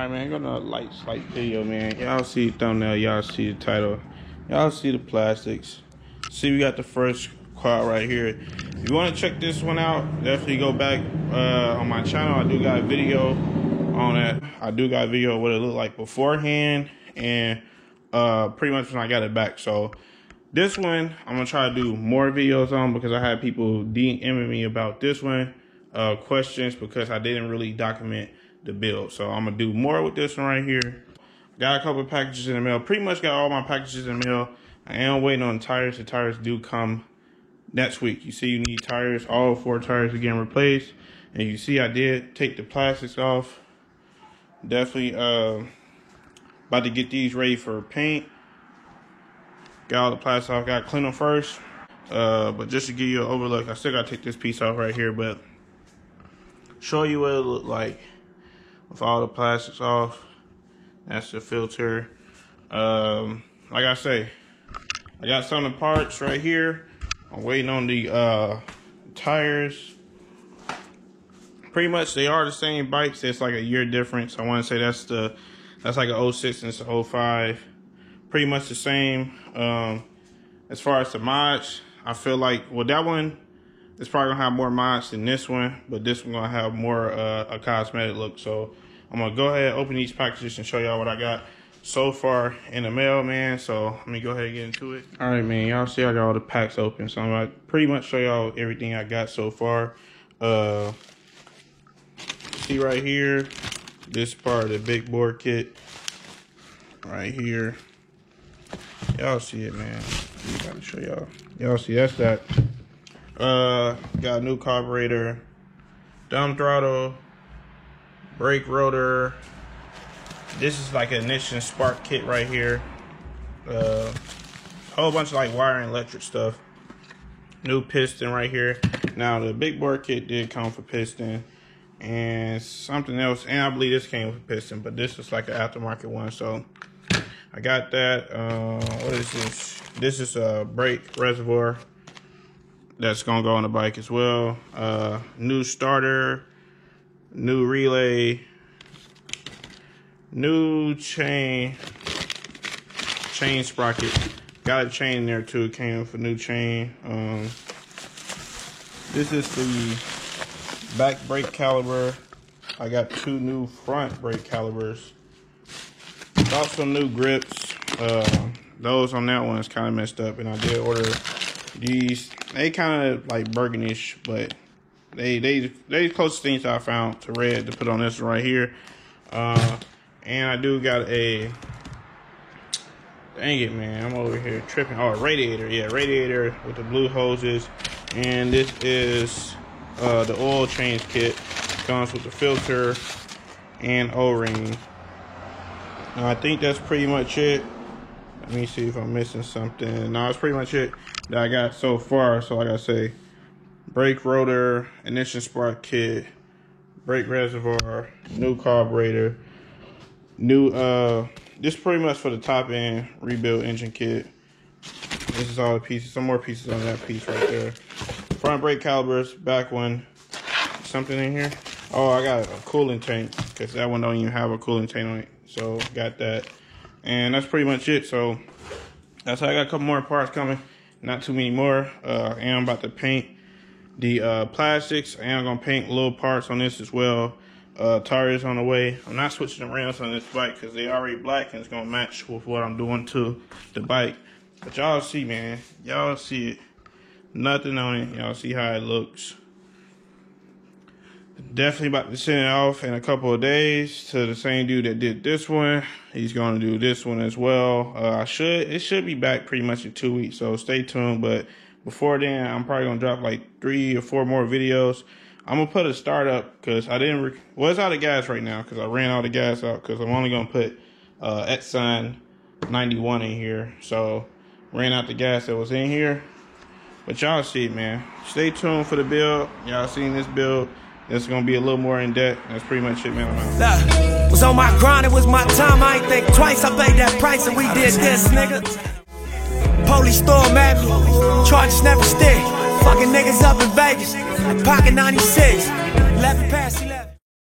Alright, man, gonna light slight video, man. Y'all see the thumbnail, y'all see the title, y'all see the plastics. See, we got the first quad right here. If you want to check this one out, definitely go back on my channel. I do got a video on that. I do got a video of what it looked like beforehand and pretty much when I got it back. So this one, I'm gonna try to do more videos on because I had people DMing me about this one, questions, because I didn't really document the build. So I'm gonna do more with this one right here. Got a couple of packages in the mail. Pretty much got all my packages in the mail. I am waiting on tires. The tires do come next week. You see, you need tires. All 4 tires are getting replaced. And you see, I did take the plastics off. Definitely about to get these ready for paint. Got all the plastics off. Got to clean them first. But just to give you an overlook, I still got to take this piece off right here. But show you what it looked like with all the plastics off. That's the filter. Like I say, I got some of the parts right here. I'm waiting on the tires. Pretty much they are the same bikes. It's like a year difference. I want to say that's like a 06 and it's a 05. Pretty much the same. As far as the mods, I feel like, well, that one is probably gonna have more mods than this one, but this one gonna have more a cosmetic look. So I'm gonna go ahead and open these packages and show y'all what I got so far in the mail, man. So let me go ahead and get into it. All right, man, y'all see I got all the packs open, so I'm gonna pretty much show y'all everything I got so far. See right here, this part of the big bore kit right here. Y'all see it, man. I gotta show y'all. Y'all see, that's that. Got a new carburetor, dumb throttle, brake rotor. This is like an ignition spark kit right here. Whole bunch of like wire and electric stuff. New piston right here. Now the big bore kit did come with piston and something else, and I believe this came with a piston, but this is like an aftermarket one. So I got that. What is this? This is a brake reservoir that's gonna go on the bike as well. New starter, new relay, new chain sprocket. Got a chain in there too. Came with a new chain. This is the back brake caliper. I got 2 new front brake calipers. Got some new grips. Those on that one is kind of messed up, and I did order these. They kind of like burgundish, but they the closest things I found to red to put on this one right here. And I do got a, dang it, man, I'm over here tripping. Oh, a radiator. Yeah, radiator with the blue hoses. And this is the oil change kit. Comes with the filter and O-ring. I think that's pretty much it. Let me see if I'm missing something. No, it's pretty much it that I got so far. So like I say, brake rotor, ignition spark kit, brake reservoir, new carburetor, new this is pretty much for the top end rebuild engine kit. This is all the pieces. Some more pieces on that piece right there. Front brake calipers, back one. Something in here. Oh, I got a coolant tank because that one don't even have a coolant tank on it. So got that, and that's pretty much it. So that's how I got a couple more parts coming. Not too many more. And I'm about to paint the plastics, and I'm gonna paint little parts on this as well. Tires on the way. I'm not switching the rims on this bike because they already black and it's gonna match with what I'm doing to the bike. But y'all see, man, y'all see it. Nothing on it. Y'all see how it looks. Definitely about to send it off in a couple of days to the same dude that did this one. He's gonna do this one as well. It should be back pretty much in 2 weeks, so stay tuned. But before then, I'm probably gonna drop like 3 or 4 more videos. I'm gonna put a start up because I didn't. Well, it's out of gas right now because I ran all the gas out because I'm only gonna put Exxon 91 in here. So ran out the gas that was in here. But y'all see it, man. Stay tuned for the build. Y'all seen this build. It's gonna be a little more in depth. That's pretty much it, man. Look, was on my grind, it was my time. I ain't think twice. I paid that price and we did this, nigga. Police storm at me, charges never stick. Fucking niggas up in Vegas, pocket 96, 11 past 11.